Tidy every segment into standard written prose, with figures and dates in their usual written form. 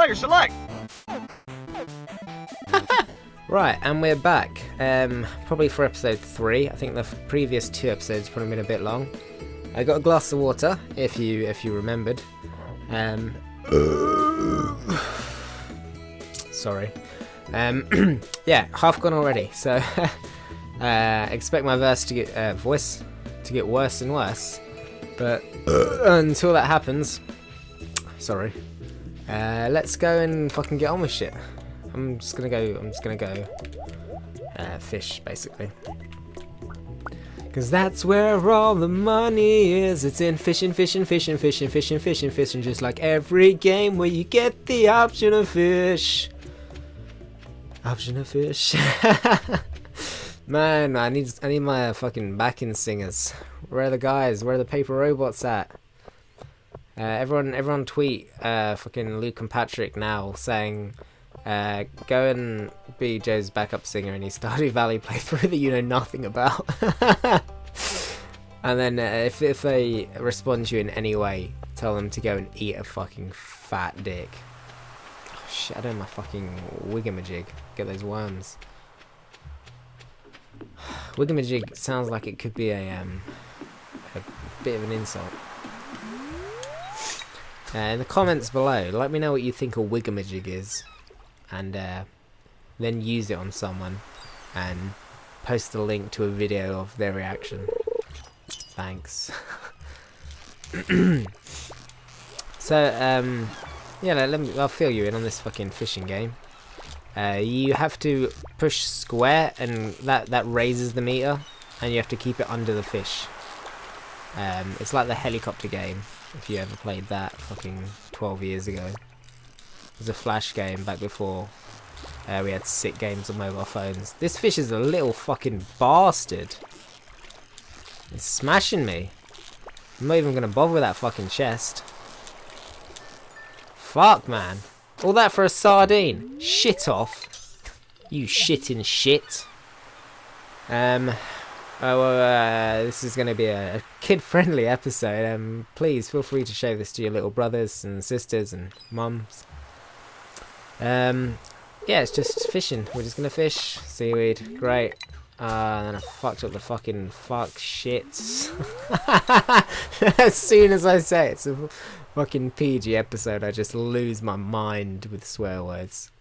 Player select! Right, and we're back. Probably for episode 3. I think the previous 2 episodes probably been a bit long. I got a glass of water, if you remembered. Sorry. Yeah, half gone already. So expect my voice to get worse and worse. But until that happens, sorry. Let's go and fucking get on with shit. I'm just gonna go fish, basically. Cause that's where all the money is. It's in fishing, fishing, fishing, fishing, fishing, fishing, fishing. Just like every game where you get the option of fish. Option of fish. Man, I need my fucking backing singers. Where are the guys? Where are the paper robots at? Everyone tweet fucking Luke and Patrick now saying go and be Joe's backup singer in his Stardew Valley playthrough that you know nothing about. And then if they respond to you in any way, tell them to go and eat a fucking fat dick. Oh shit, I don't know my fucking wiggamajig. Get those worms. Wiggamajig sounds like it could be a bit of an insult. In the comments below, let me know what you think a wiggamajig is, and then use it on someone and post a link to a video of their reaction. Thanks. So yeah, I'll fill you in on this fucking fishing game. You have to push square, and that raises the meter, and you have to keep it under the fish. It's like the helicopter game, if you ever played that fucking 12 years ago. It was a flash game back before we had sick games on mobile phones. This fish is a little fucking bastard. It's smashing me. I'm not even gonna bother with that fucking chest. Fuck, man. All that for a sardine. Shit off. You shitting shit. This is going to be a kid-friendly episode. Please feel free to show this to your little brothers and sisters and mums. Yeah, it's just fishing. We're just going to fish. Seaweed. Great. And then I fucked up the fucking fuck shit. As soon as I say it's a fucking PG episode, I just lose my mind with swear words.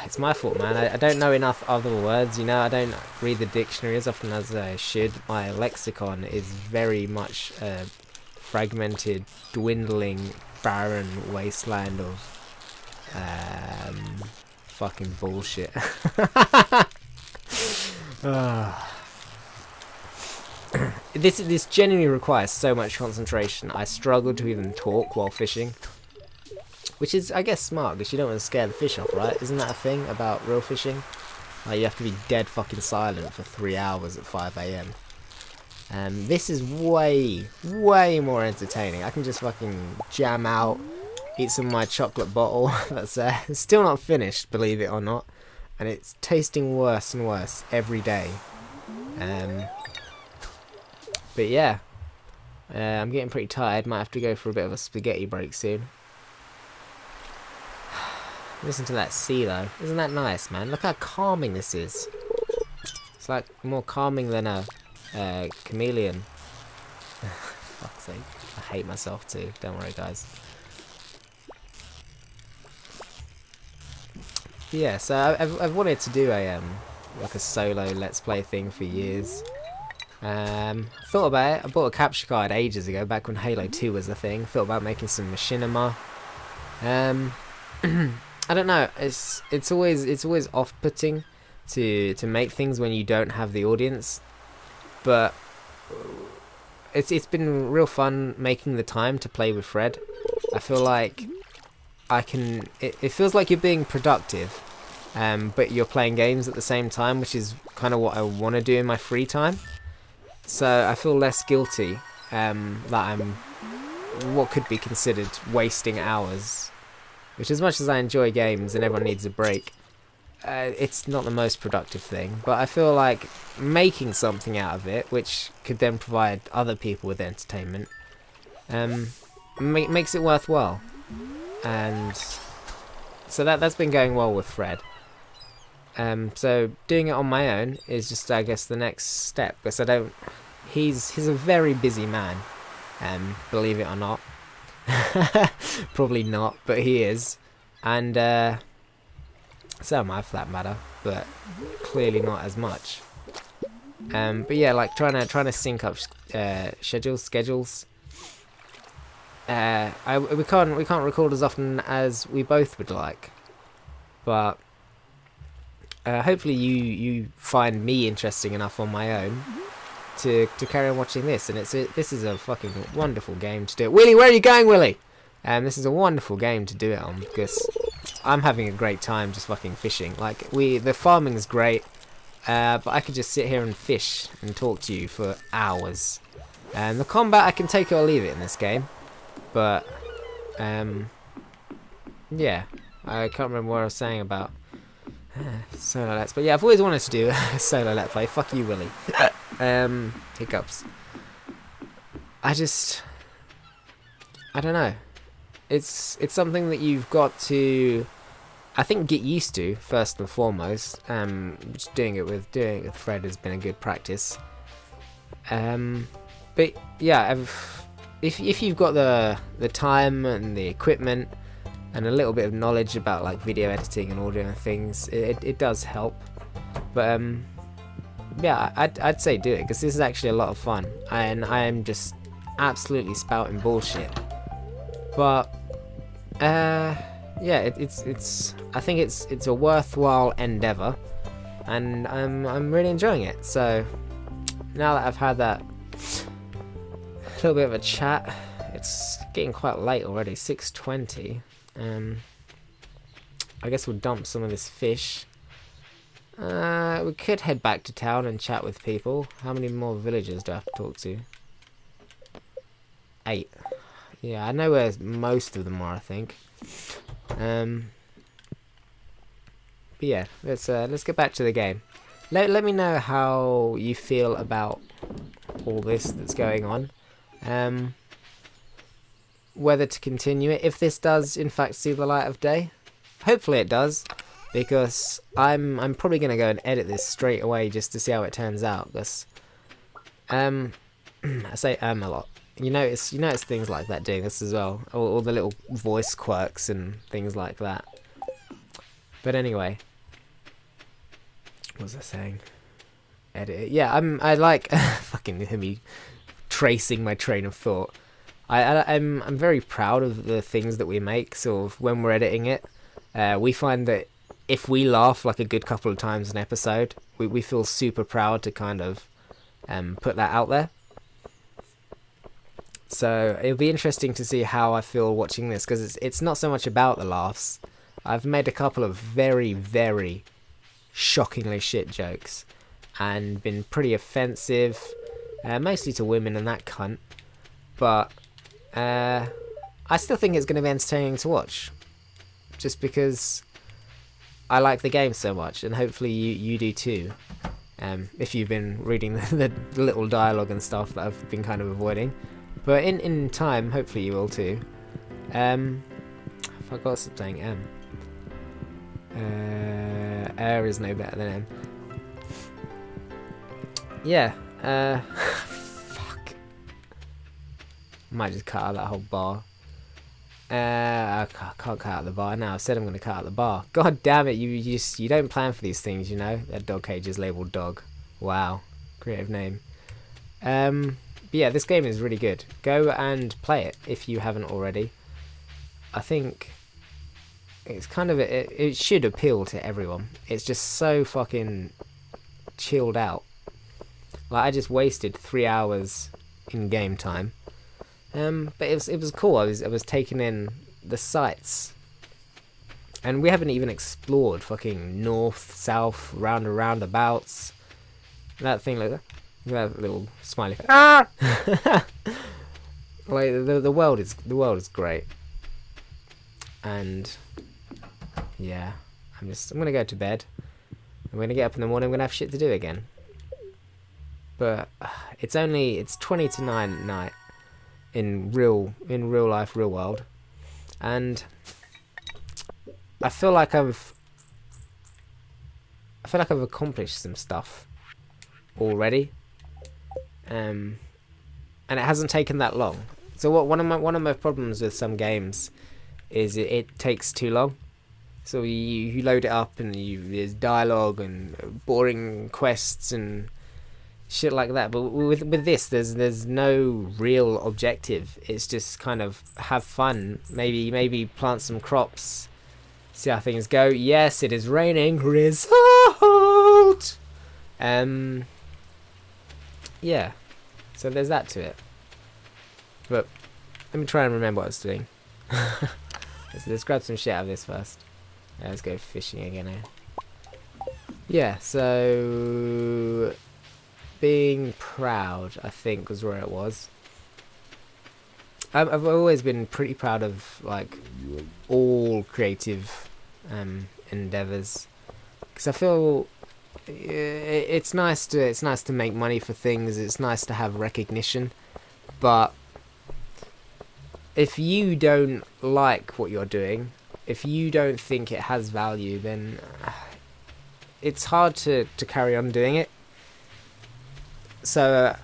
It's my fault, man. I don't know enough other words, you know. I don't read the dictionary as often as I should. My lexicon is very much a fragmented, dwindling, barren wasteland of fucking bullshit. This genuinely requires so much concentration. I struggle to even talk while fishing. Which is, I guess, smart, because you don't want to scare the fish off, right? Isn't that a thing about real fishing? Like, you have to be dead fucking silent for 3 hours at 5 AM. This is way, way more entertaining. I can just fucking jam out, eat some of my chocolate bottle that's still not finished, believe it or not. And it's tasting worse and worse every day. But yeah, I'm getting pretty tired. Might have to go for a bit of a spaghetti break soon. Listen to that sea though. Isn't that nice, man? Look how calming this is. It's like more calming than a chameleon. Fuck's sake. I hate myself too. Don't worry, guys. But yeah, so I've wanted to do a like a solo let's play thing for years. Thought about it. I bought a capture card ages ago, back when Halo 2 was a thing. Thought about making some machinima. I don't know. It's always off-putting to make things when you don't have the audience, but it's been real fun making the time to play with Fred. I feel like I can. It feels like you're being productive, but you're playing games at the same time, which is kind of what I want to do in my free time. So I feel less guilty that I'm what could be considered wasting hours. Which, as much as I enjoy games and everyone needs a break, it's not the most productive thing. But I feel like making something out of it, which could then provide other people with entertainment, makes it worthwhile. And so that's been going well with Fred. So doing it on my own is just, I guess, the next step, because I don't. He's a very busy man, believe it or not. Probably not, but he is, and so am I for that matter, but clearly not as much. But yeah, like trying to sync up schedules. We can't record as often as we both would like, but hopefully you find me interesting enough on my own to carry on watching this. And this is a fucking wonderful game to do it. Willie, where are you going, Willie? This is a wonderful game to do it on, because I'm having a great time just fucking fishing. Like, the farming is great, but I could just sit here and fish and talk to you for hours. And the combat, I can take it or leave it in this game, but yeah, I can't remember what I was saying about solo let's play. Yeah, I've always wanted to do a solo let's play. Fuck you, Willie. Hiccups. I don't know. It's something that you've got to, I think, get used to first and foremost. Just doing it with Fred has been a good practice. But yeah, if you've got the time and the equipment and a little bit of knowledge about like video editing and audio and things, it does help. But yeah, I'd say do it, because this is actually a lot of fun, and I am just absolutely spouting bullshit. But yeah, it's I think it's a worthwhile endeavor, and I'm really enjoying it. So now that I've had that little bit of a chat, it's getting quite late already, 6:20. I guess we'll dump some of this fish. We could head back to town and chat with people. How many more villagers do I have to talk to? 8. Yeah, I know where most of them are, I think. But yeah, let's get back to the game. Let me know how you feel about all this that's going on. Whether to continue it, if this does in fact see the light of day. Hopefully it does, because I'm probably gonna go and edit this straight away just to see how it turns out. Because I say a lot. You notice things like that doing this as well. All the little voice quirks and things like that. But anyway, what was I saying? Edit it. Yeah, I like fucking me tracing my train of thought. I'm very proud of the things that we make. Sort of when we're editing it, we find that if we laugh like a good couple of times an episode, we feel super proud to kind of put that out there. So it'll be interesting to see how I feel watching this, because it's not so much about the laughs. I've made a couple of very, very shockingly shit jokes and been pretty offensive, mostly to women and that cunt. But I still think it's going to be entertaining to watch, just because I like the game so much, and hopefully you do too. If you've been reading the little dialogue and stuff that I've been kind of avoiding. But in time, hopefully you will too. I forgot to stop saying M. Air is no better than M. Yeah. Fuck. Might just cut out that whole bar. I can't cut out the bar now. I said I'm going to cut out the bar. God damn it! You don't plan for these things, you know. That dog cage is labelled dog. Wow, creative name. But yeah, this game is really good. Go and play it if you haven't already. I think it's kind of it should appeal to everyone. It's just so fucking chilled out. Like, I just wasted 3 hours in game time. But it was cool. I was taking in the sights, and we haven't even explored fucking north, south, roundabouts. That thing like that. That little smiley face. Ah! Like the world is great, and yeah, I'm gonna go to bed. I'm gonna get up in the morning. I'm gonna have shit to do again. But it's 20 to 9 at night in real life, real world, and I feel like I've accomplished some stuff already, and it hasn't taken that long. So one of my problems with some games is it takes too long. So you load it up and there's dialogue and boring quests and shit like that. But with this, there's no real objective. It's just kind of have fun. Maybe plant some crops. See how things go. Yes, it is raining. Result. Yeah. So there's that to it. But let me try and remember what I was doing. Let's grab some shit out of this first. Let's go fishing again here. Yeah, so being proud, I think, was where it was. I've always been pretty proud of like all creative endeavors, because I feel it's nice to make money for things. It's nice to have recognition, but if you don't like what you're doing, if you don't think it has value, then it's hard to carry on doing it. So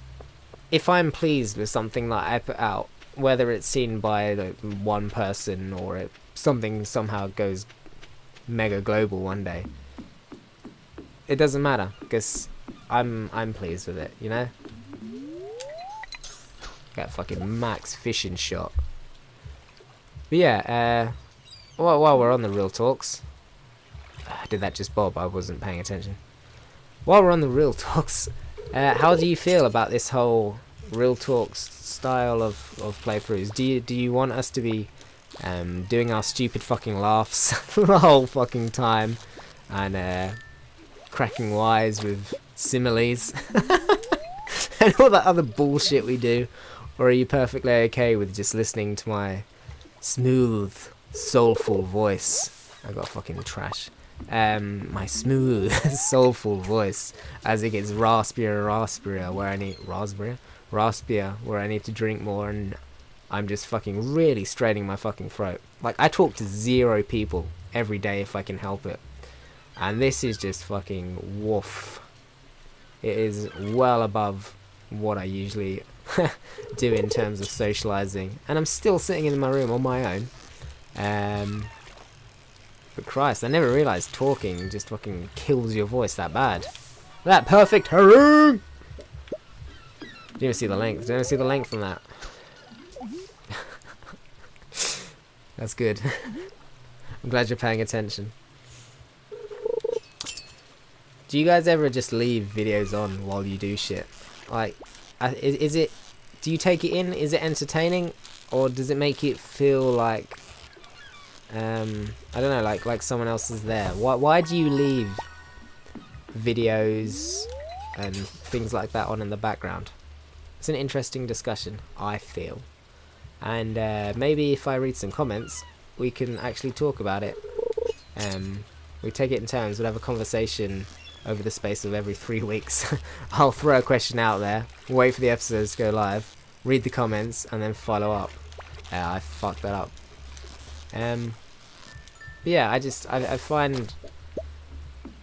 if I'm pleased with something that I put out, whether it's seen by one person or something somehow goes mega global one day, it doesn't matter, because I'm pleased with it, you know? Got fucking max fishing shot. But yeah, while we're on the real talks, did that just bob? I wasn't paying attention. While we're on the real talks, how do you feel about this whole real talks style of playthroughs? Do you want us to be doing our stupid fucking laughs the whole fucking time and cracking wise with similes and all that other bullshit we do, or are you perfectly okay with just listening to my smooth, soulful voice? I got fucking trash. My smooth, soulful voice as it gets raspier and raspier where I need raspier where I need to drink more, and I'm just fucking really straining my fucking throat. Like, I talk to 0 people every day if I can help it, and this is just fucking woof. It is well above what I usually do in terms of socializing, and I'm still sitting in my room on my own. But Christ, I never realised talking just fucking kills your voice that bad. That perfect herring! Didn't even see the length. Didn't even see the length on that. That's good. I'm glad you're paying attention. Do you guys ever just leave videos on while you do shit? Like, is it... Do you take it in? Is it entertaining? Or does it make it feel like... I don't know, like someone else is there? Why do you leave videos and things like that on in the background? It's an interesting discussion, I feel. And maybe if I read some comments, we can actually talk about it. We take it in turns. We'll have a conversation over the space of every 3 weeks. I'll throw a question out there, wait for the episodes to go live, read the comments, and then follow up. I fucked that up. Yeah, I find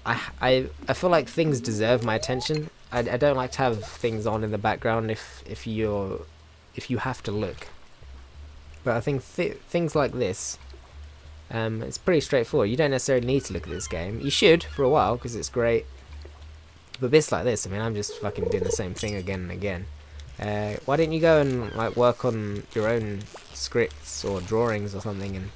I feel like things deserve my attention. I don't like to have things on in the background if you have to look. But I think things like this, it's pretty straightforward. You don't necessarily need to look at this game. You should for a while because it's great. But bits like this, I mean, I'm just fucking doing the same thing again and again. Why didn't you go and like work on your own scripts or drawings or something and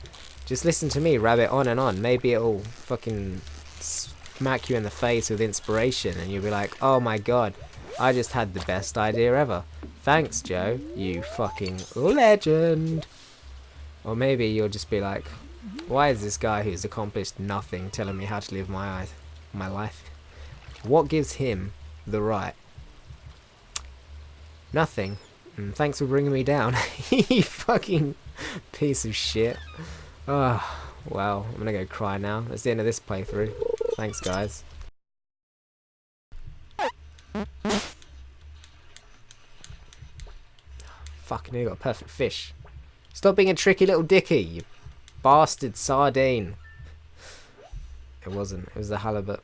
just listen to me rabbit on and on? Maybe it'll fucking smack you in the face with inspiration and you'll be like, oh my god, I just had the best idea ever. Thanks, Joe, you fucking legend. Or maybe you'll just be like, why is this guy who's accomplished nothing telling me how to live my life? What gives him the right? Nothing. Thanks for bringing me down. You fucking piece of shit. Oh, well, I'm gonna go cry now. That's the end of this playthrough. Thanks, guys. Fucking you got a perfect fish. Stop being a tricky little dicky, you bastard sardine. It wasn't. It was the halibut.